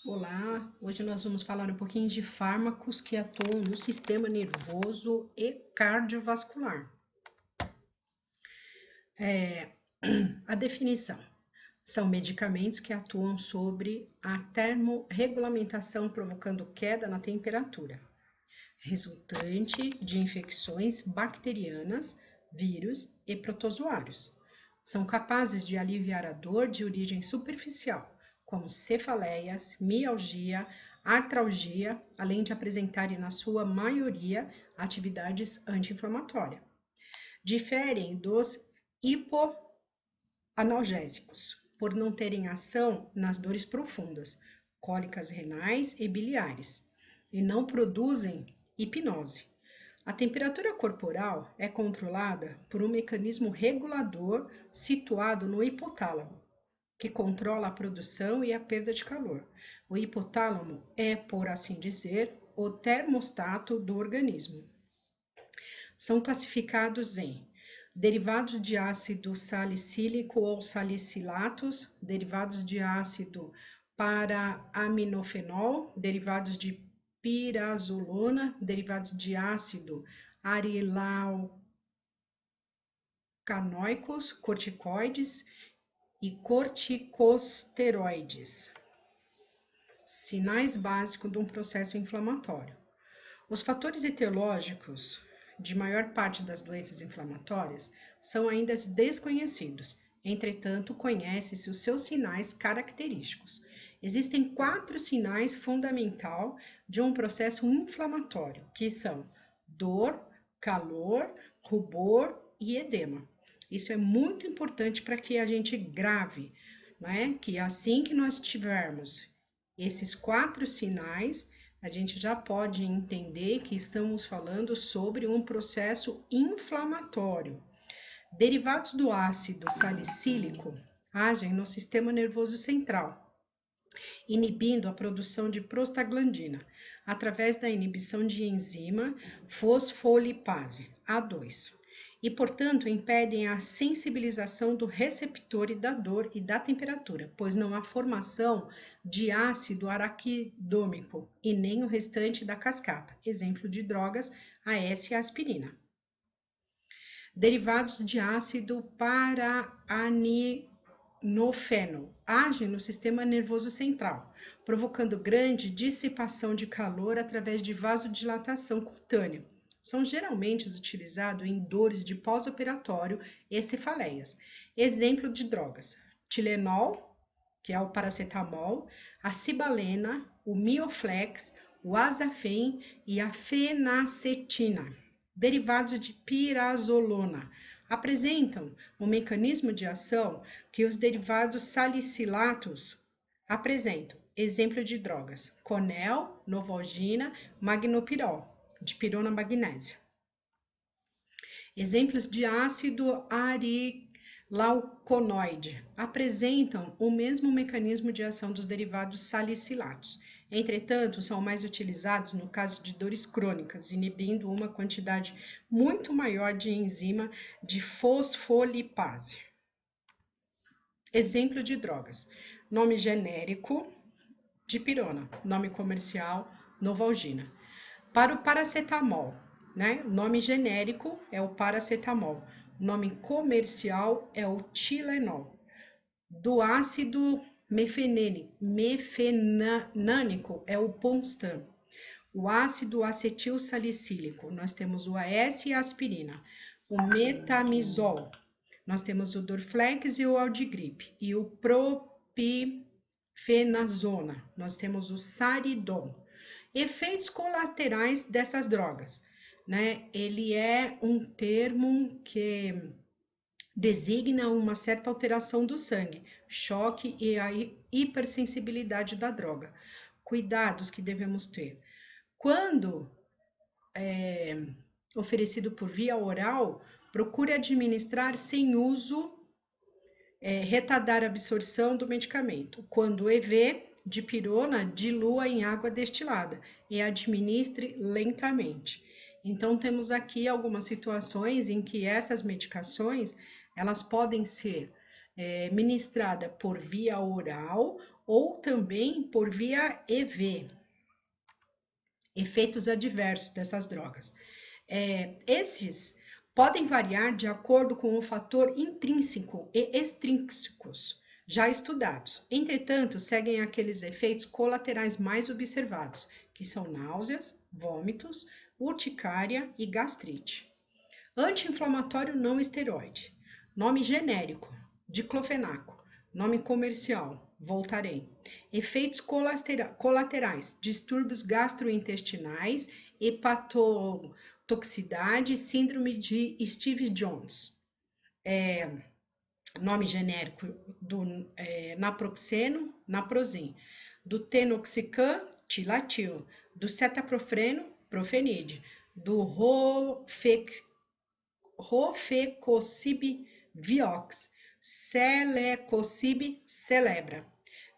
Olá, hoje nós vamos falar um pouquinho de fármacos que atuam no sistema nervoso e cardiovascular. A definição: são medicamentos que atuam sobre a termorregulamentação, provocando queda na temperatura, resultante de infecções bacterianas, vírus e protozoários. São capazes de aliviar a dor de origem superficial, como cefaleias, mialgia, artralgia, além de apresentarem, na sua maioria, atividades anti-inflamatórias. Diferem dos hipoanalgésicos, por não terem ação nas dores profundas, cólicas renais e biliares, e não produzem hipnose. A temperatura corporal é controlada por um mecanismo regulador situado no hipotálamo, que controla a produção e a perda de calor. O hipotálamo é, por assim dizer, o termostato do organismo. São classificados em derivados de ácido salicílico ou salicilatos, derivados de ácido para-aminofenol, derivados de pirazolona, derivados de ácido arilaucanoicos, corticoides e corticosteroides. Sinais básicos de um processo inflamatório. Os fatores etiológicos de maior parte das doenças inflamatórias são ainda desconhecidos. Entretanto, conhece-se os seus sinais característicos. Existem 4 sinais fundamentais de um processo inflamatório, que são dor, calor, rubor e edema. Isso é muito importante para que a gente grave, né? Que assim que nós tivermos esses 4 sinais, a gente já pode entender que estamos falando sobre um processo inflamatório. Derivados do ácido salicílico agem no sistema nervoso central, inibindo a produção de prostaglandina, através da inibição de enzima fosfolipase, A2, e, portanto, impedem a sensibilização do receptor e da dor e da temperatura, pois não há formação de ácido araquidômico e nem o restante da cascata. Exemplo de drogas, AS e aspirina. Derivados de ácido para-aminofenol agem no sistema nervoso central, provocando grande dissipação de calor através de vasodilatação cutânea. São geralmente utilizados em dores de pós-operatório e cefaleias. Exemplo de drogas: Tilenol, que é o paracetamol, a cibalena, o Mioflex, o Azafen e a fenacetina. Derivados de pirazolona apresentam o mecanismo de ação que os derivados salicilatos apresentam. Exemplo de drogas: Conel, Novalgina, Magnopirol, dipirona magnésia. Exemplos de ácido arilauconoide apresentam o mesmo mecanismo de ação dos derivados salicilatos. Entretanto, são mais utilizados no caso de dores crônicas, inibindo uma quantidade muito maior de enzima de fosfolipase. Exemplo de drogas: nome genérico, dipirona, nome comercial, Novalgina. Para o paracetamol, né? O nome genérico é o paracetamol, o nome comercial é o Tilenol. Do ácido mefenânico é o Ponstan. O ácido acetil salicílico, nós temos o AS e a aspirina. O metamizol, nós temos o Dorflex e o Aldigrip. E o propifenazona, nós temos o Saridon. Efeitos colaterais dessas drogas, né? Ele é um termo que designa uma certa alteração do sangue, choque e a hipersensibilidade da droga. Cuidados que devemos ter. Quando oferecido por via oral, procure administrar sem uso, retardar a absorção do medicamento. Quando EV, dipirona, dilua em água destilada e administre lentamente. Então, temos aqui algumas situações em que essas medicações, elas podem ser ministrada por via oral ou também por via EV, efeitos adversos dessas drogas. Esses podem variar de acordo com o fator intrínseco e extrínsecos já estudados. Entretanto, seguem aqueles efeitos colaterais mais observados, que são náuseas, vômitos, urticária e gastrite. Anti-inflamatório não esteroide. Nome genérico, diclofenaco. Nome comercial, Voltaren. Efeitos colaterais, distúrbios gastrointestinais, hepatotoxicidade, síndrome de Stevens-Jones. Nome genérico do naproxeno, naproxen. Do tenoxicam, tilatil. Do cetaprofeno, profenide. Do Rofecoxib Vioxx, Celecoxib Celebra.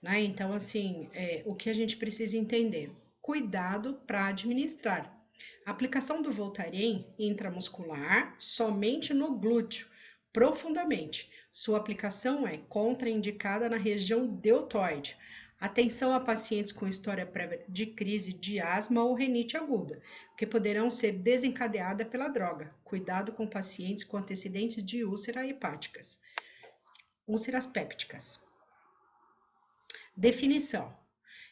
Né? Então, assim, o que a gente precisa entender? Cuidado para administrar. A aplicação do Voltaren intramuscular somente no glúteo, profundamente. Sua aplicação é contraindicada na região deltoide. Atenção a pacientes com história prévia de crise de asma ou renite aguda, que poderão ser desencadeadas pela droga. Cuidado com pacientes com antecedentes de úlceras hepáticas, úlceras pépticas. Definição.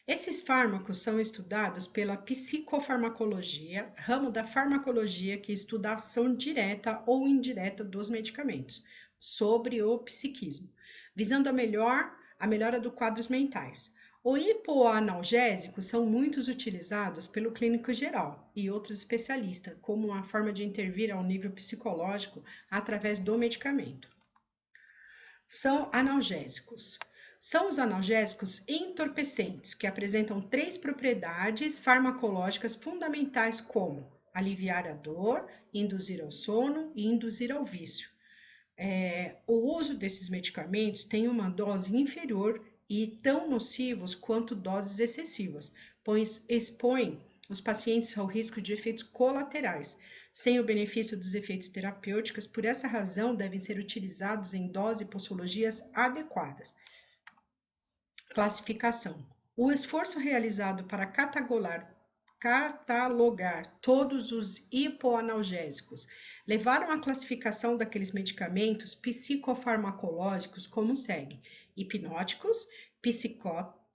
Esses fármacos são estudados pela psicofarmacologia, ramo da farmacologia que estuda a ação direta ou indireta dos medicamentos sobre o psiquismo, visando a melhora dos quadros mentais. Os hipoanalgésicos são muitos utilizados pelo clínico geral e outros especialistas como uma forma de intervir ao nível psicológico através do medicamento. São analgésicos. São os analgésicos entorpecentes, que apresentam 3 propriedades farmacológicas fundamentais como aliviar a dor, induzir ao sono e induzir ao vício. O uso desses medicamentos tem uma dose inferior e tão nocivos quanto doses excessivas, pois expõem os pacientes ao risco de efeitos colaterais, sem o benefício dos efeitos terapêuticos. Por essa razão, devem ser utilizados em doses e posologias adequadas. Classificação. O esforço realizado para catalogar todos os hipoanalgésicos levaram à classificação daqueles medicamentos psicofarmacológicos como segue: hipnóticos,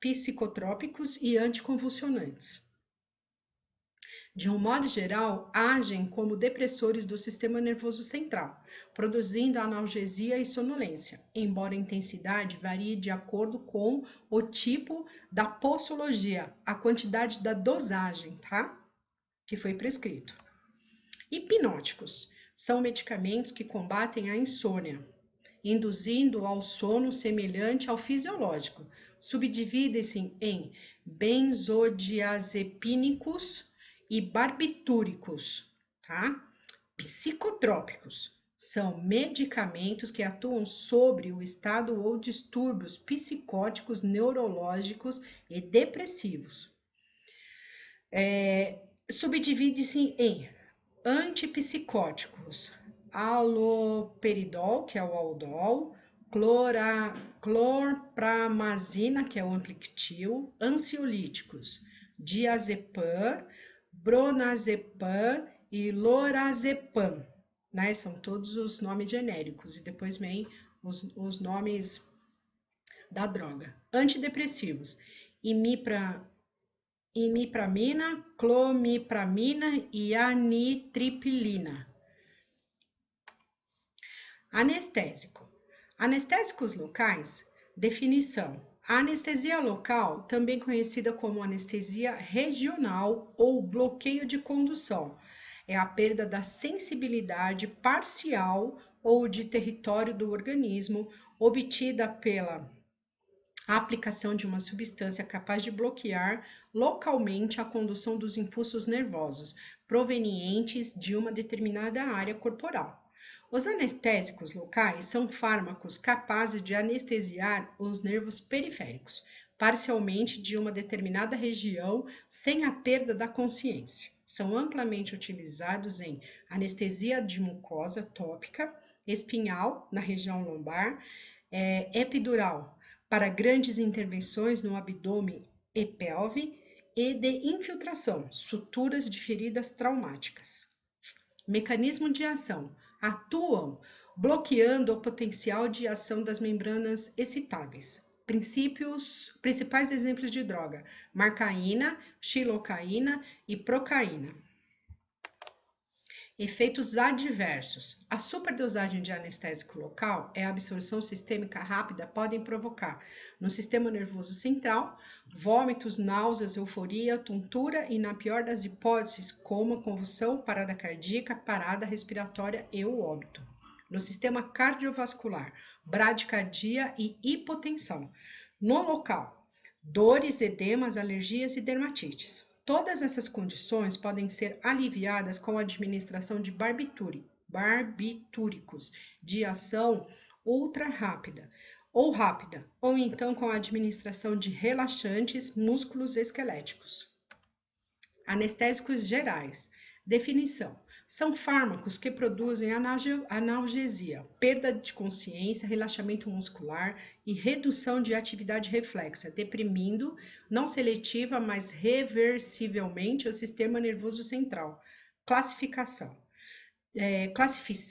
psicotrópicos e anticonvulsionantes. De um modo geral, agem como depressores do sistema nervoso central, produzindo analgesia e sonolência, embora a intensidade varie de acordo com o tipo da posologia, a quantidade da dosagem, tá? Que foi prescrito. Hipnóticos são medicamentos que combatem a insônia, induzindo ao sono semelhante ao fisiológico. Subdividem-se em benzodiazepínicos e barbitúricos, tá? Psicotrópicos são medicamentos que atuam sobre o estado ou distúrbios psicóticos, neurológicos e depressivos. Subdivide-se em antipsicóticos, aloperidol, que é o Aldol, clorpramazina, que é o Amplictil, ansiolíticos, diazepam, bronazepam e lorazepam, né? São todos os nomes genéricos e depois vem os nomes da droga. Antidepressivos, imipramina, clomipramina e anitriptilina. Anestésico. Anestésicos locais, definição. A anestesia local, também conhecida como anestesia regional ou bloqueio de condução, é a perda da sensibilidade parcial ou de território do organismo obtida pela aplicação de uma substância capaz de bloquear localmente a condução dos impulsos nervosos provenientes de uma determinada área corporal. Os anestésicos locais são fármacos capazes de anestesiar os nervos periféricos, parcialmente de uma determinada região, sem a perda da consciência. São amplamente utilizados em anestesia de mucosa tópica, espinhal, na região lombar, epidural para grandes intervenções no abdômen e pelve e de infiltração, suturas de feridas traumáticas. Mecanismo de ação: atuam bloqueando o potencial de ação das membranas excitáveis. Principais exemplos de droga: marcaína, xilocaína e procaína. Efeitos adversos. A superdosagem de anestésico local e a absorção sistêmica rápida podem provocar, no sistema nervoso central, vômitos, náuseas, euforia, tontura e, na pior das hipóteses, coma, convulsão, parada cardíaca, parada respiratória e o óbito. No sistema cardiovascular, bradicardia e hipotensão. No local, dores, edemas, alergias e dermatites. Todas essas condições podem ser aliviadas com a administração de barbitúricos de ação ultra rápida, ou então com a administração de relaxantes músculos esqueléticos. Anestésicos gerais. Definição: são fármacos que produzem analgesia, perda de consciência, relaxamento muscular e redução de atividade reflexa, deprimindo, não seletiva, mas reversivelmente, o sistema nervoso central. Classificação.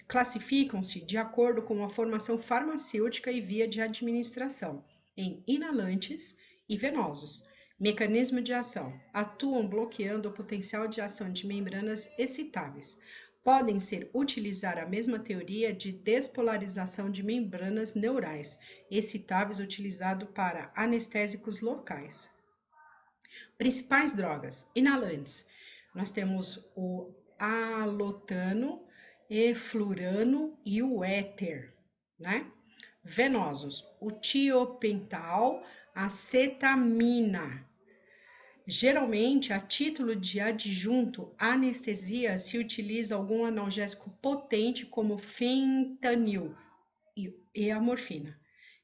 Classificam-se de acordo com a formação farmacêutica e via de administração, em inalantes e venosos. Mecanismo de ação: atuam bloqueando o potencial de ação de membranas excitáveis. Podem ser utilizar a mesma teoria de despolarização de membranas neurais excitáveis utilizado para anestésicos locais. Principais drogas: inalantes. Nós temos o alotano, eflurano e o éter, né? Venosos: o tiopental, acetamina. Geralmente, a título de adjunto à anestesia, se utiliza algum analgésico potente como fentanil e a morfina.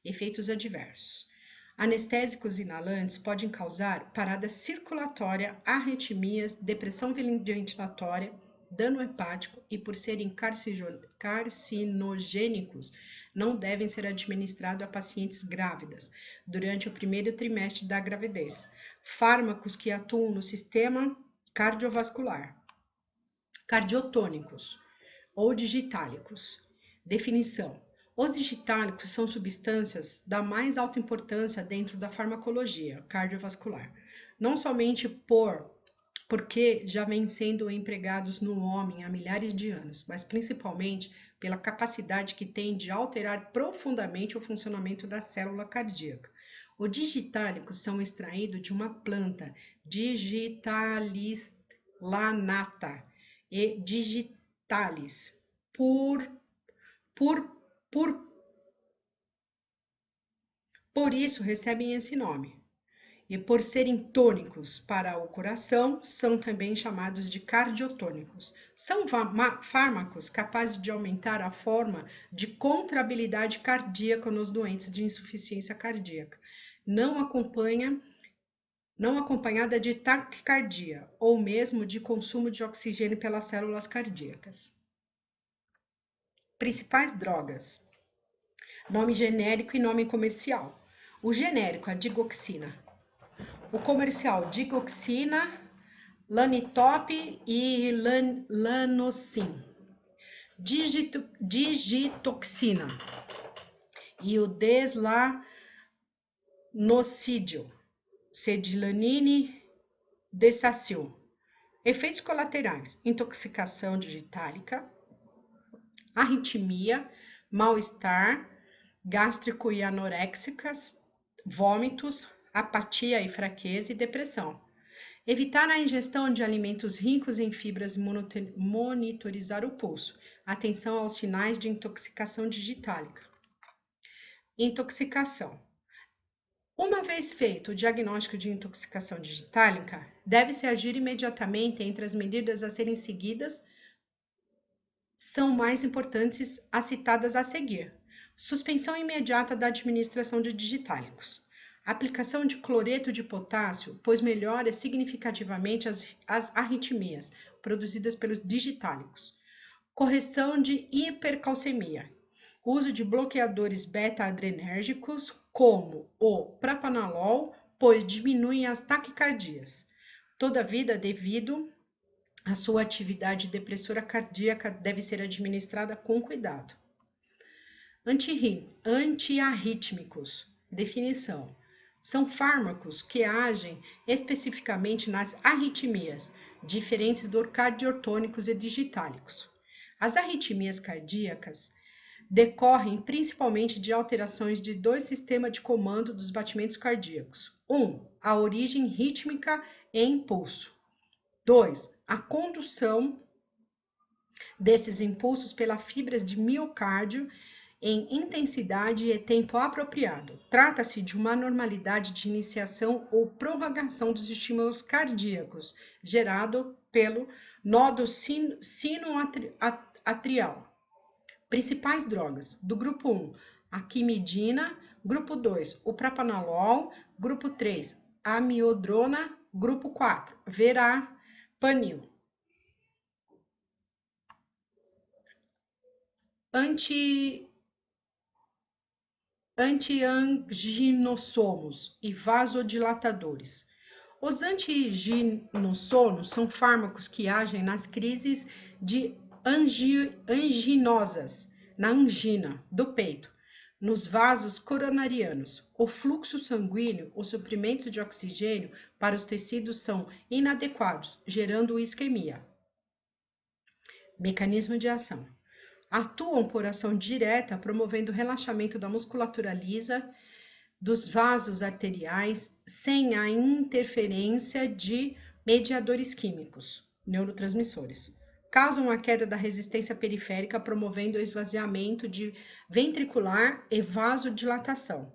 Efeitos adversos. Anestésicos inalantes podem causar parada circulatória, arritmias, depressão ventilatória, dano hepático e, por serem carcinogênicos, não devem ser administrados a pacientes grávidas durante o primeiro trimestre da gravidez. Fármacos que atuam no sistema cardiovascular. Cardiotônicos ou digitálicos. Definição: os digitálicos são substâncias da mais alta importância dentro da farmacologia cardiovascular, não somente porque já vêm sendo empregados no homem há milhares de anos, mas principalmente pela capacidade que têm de alterar profundamente o funcionamento da célula cardíaca. Os digitálicos são extraídos de uma planta, Digitalis lanata e digitalis por isso recebem esse nome. E por serem tônicos para o coração, são também chamados de cardiotônicos. São fármacos capazes de aumentar a forma de contrabilidade cardíaca nos doentes de insuficiência cardíaca, não acompanhada de taquicardia, ou mesmo de consumo de oxigênio pelas células cardíacas. Principais drogas: nome genérico e nome comercial. O genérico, a digoxina. O comercial, digoxina, lanitop e lanocin. Digitoxina e o deslanocídio, cedilanine, desacil. Efeitos colaterais: intoxicação digitálica, arritmia, mal-estar, gástrico e anoréxicas, vômitos, apatia e fraqueza e depressão. Evitar a ingestão de alimentos ricos em fibras e monitorizar o pulso. Atenção aos sinais de intoxicação digitálica. Intoxicação. Uma vez feito o diagnóstico de intoxicação digitálica, deve-se agir imediatamente entre as medidas a serem seguidas. São mais importantes as citadas a seguir. Suspensão imediata da administração de digitálicos. Aplicação de cloreto de potássio, pois melhora significativamente as arritmias produzidas pelos digitálicos. Correção de hipercalcemia. Uso de bloqueadores beta-adrenérgicos, como o prapanolol, pois diminuem as taquicardias. Todavia, devido à sua atividade depressora cardíaca, deve ser administrada com cuidado. Antiarrítmicos. Definição. São fármacos que agem especificamente nas arritmias, diferentes dos cardiotônicos e digitálicos. As arritmias cardíacas decorrem principalmente de alterações de dois sistemas de comando dos batimentos cardíacos. 1. A origem rítmica e impulso. 2. A condução desses impulsos pelas fibras de miocárdio em intensidade e tempo apropriado. Trata-se de uma anormalidade de iniciação ou prorrogação dos estímulos cardíacos, gerado pelo nódo sinoatrial. Principais drogas. Do grupo 1, a quimidina. Grupo 2, o prapanolol. Grupo 3, a amiodrona. Grupo 4, verapamil. Antianginossomos e vasodilatadores. Os antianginossomos são fármacos que agem nas crises de anginosas, na angina do peito, nos vasos coronarianos. O fluxo sanguíneo, os suprimentos de oxigênio para os tecidos são inadequados, gerando isquemia. Mecanismo de ação. Atuam por ação direta, promovendo o relaxamento da musculatura lisa, dos vasos arteriais, sem a interferência de mediadores químicos, neurotransmissores. Causam a queda da resistência periférica, promovendo o esvaziamento ventricular e vasodilatação.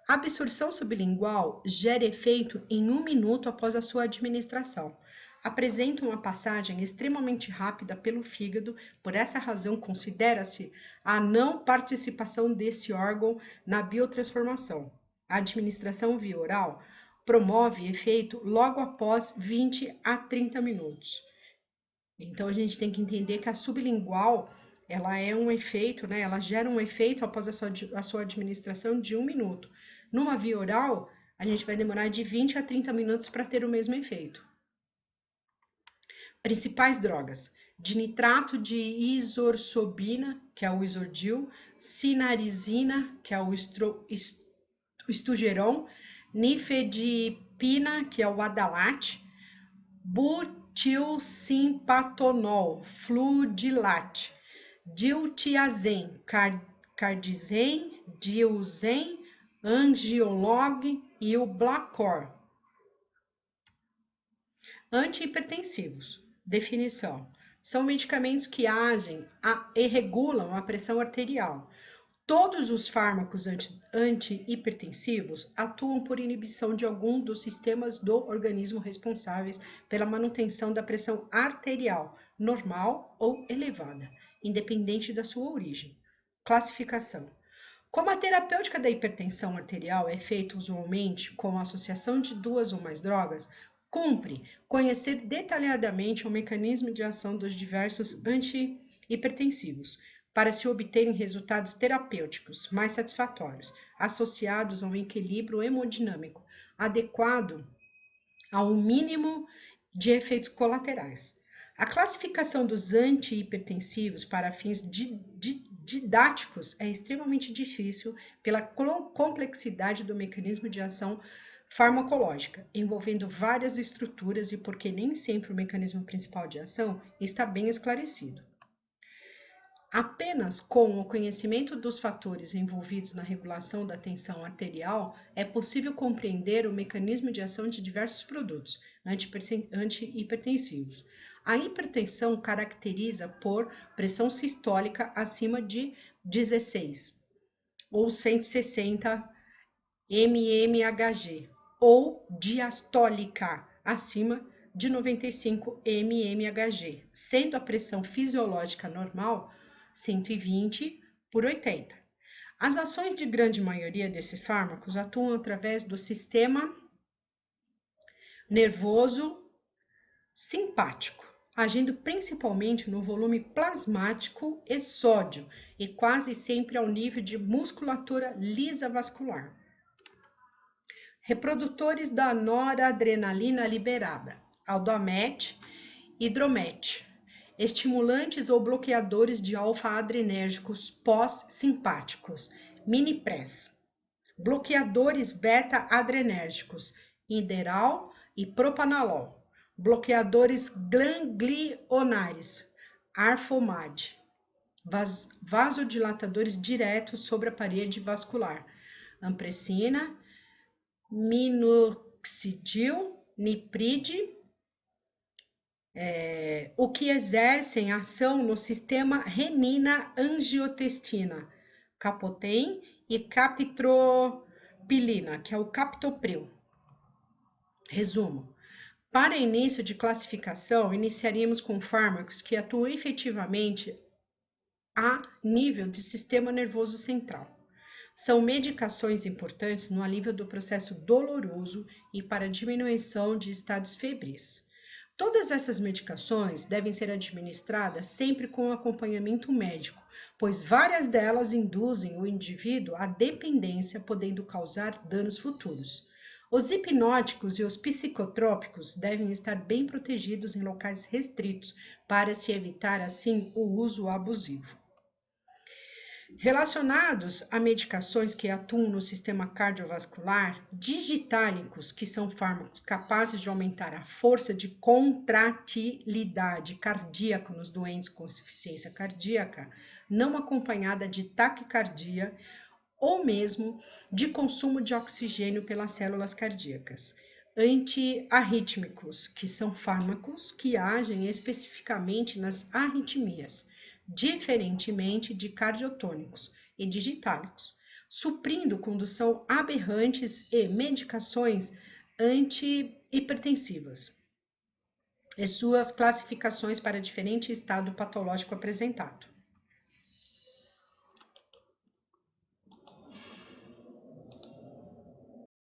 A absorção sublingual gera efeito em 1 minuto após a sua administração. Apresenta uma passagem extremamente rápida pelo fígado, por essa razão considera-se a não participação desse órgão na biotransformação. A administração via oral promove efeito logo após 20 a 30 minutos. Então a gente tem que entender que a sublingual, ela é um efeito, né? Ela gera um efeito após a sua administração de 1 minuto. Numa via oral, a gente vai demorar de 20 a 30 minutos para ter o mesmo efeito. Principais drogas: dinitrato de isorsobina, que é o isordil, sinarizina, que é o estugeron, nifedipina, que é o adalat, butilsimpatonol, fludilat, diltiazem, cardizem, dilzem, angiolog e o Blacor. Antihipertensivos. Definição. São medicamentos que agem e regulam a pressão arterial. Todos os fármacos antihipertensivos atuam por inibição de algum dos sistemas do organismo responsáveis pela manutenção da pressão arterial, normal ou elevada, independente da sua origem. Classificação. Como a terapêutica da hipertensão arterial é feita usualmente com a associação de 2 ou mais drogas, cumpre conhecer detalhadamente o mecanismo de ação dos diversos antihipertensivos, para se obterem resultados terapêuticos mais satisfatórios, associados a um equilíbrio hemodinâmico adequado ao mínimo de efeitos colaterais. A classificação dos antihipertensivos para fins didáticos é extremamente difícil pela complexidade do mecanismo de ação farmacológica, envolvendo várias estruturas e porque nem sempre o mecanismo principal de ação está bem esclarecido. Apenas com o conhecimento dos fatores envolvidos na regulação da tensão arterial é possível compreender o mecanismo de ação de diversos produtos antihipertensivos. A hipertensão caracteriza por pressão sistólica acima de 16 ou 160 mmHg ou diastólica acima de 95 mmHg, sendo a pressão fisiológica normal 120 por 80. As ações de grande maioria desses fármacos atuam através do sistema nervoso simpático, agindo principalmente no volume plasmático e sódio e quase sempre ao nível de musculatura lisa vascular. Reprodutores da noradrenalina liberada, aldomet, hidromet, estimulantes ou bloqueadores de alfa-adrenérgicos pós-simpáticos, minipress, bloqueadores beta-adrenérgicos, inderal e propanolol, bloqueadores ganglionares, arfomad, vasodilatadores diretos sobre a parede vascular, ampressina, minoxidil, nipride, o que exercem ação no sistema renina-angiotensina, capotem e captropilina, que é o captopril. Resumo. Para início de classificação, iniciaríamos com fármacos que atuam efetivamente a nível de sistema nervoso central. São medicações importantes no alívio do processo doloroso e para diminuição de estados febris. Todas essas medicações devem ser administradas sempre com acompanhamento médico, pois várias delas induzem o indivíduo à dependência, podendo causar danos futuros. Os hipnóticos e os psicotrópicos devem estar bem protegidos em locais restritos, para se evitar, assim, o uso abusivo. Relacionados a medicações que atuam no sistema cardiovascular, digitálicos, que são fármacos capazes de aumentar a força de contratilidade cardíaca nos doentes com insuficiência cardíaca, não acompanhada de taquicardia, ou mesmo de consumo de oxigênio pelas células cardíacas. Antiarrítmicos, que são fármacos que agem especificamente nas arritmias, diferentemente de cardiotônicos e digitálicos, suprindo condução aberrantes e medicações antihipertensivas e suas classificações para diferente estado patológico apresentado.